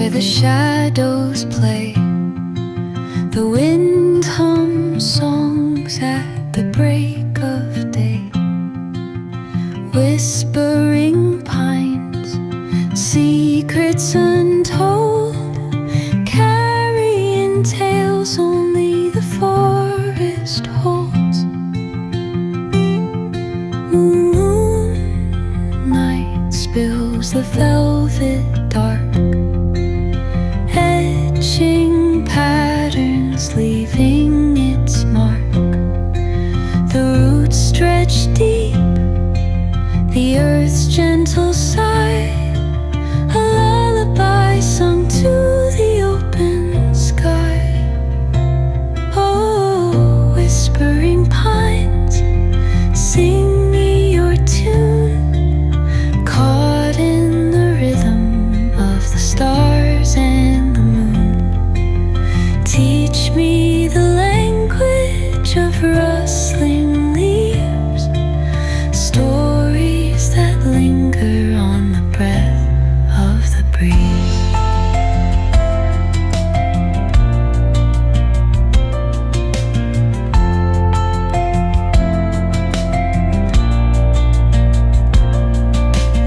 where the shadows play. The wind hums songs at the break of day. Whispering pines, secrets untold, carrying tales only the forest holds. Moonlight spills the velvet dark, etching patterns, leaving its mark. The roots stretch deep, the earth's gentle sigh, a lullaby sung to the open sky. Oh, whispering pines, sing me your tune, caught in the rhythm of the stars and the moon. Teach me the language of rustling leaves, stories that linger on the breath of the breeze.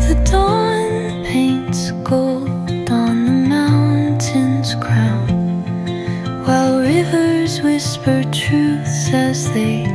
The dawn paints gold on the mountain's crown, while rivers whisper truths as they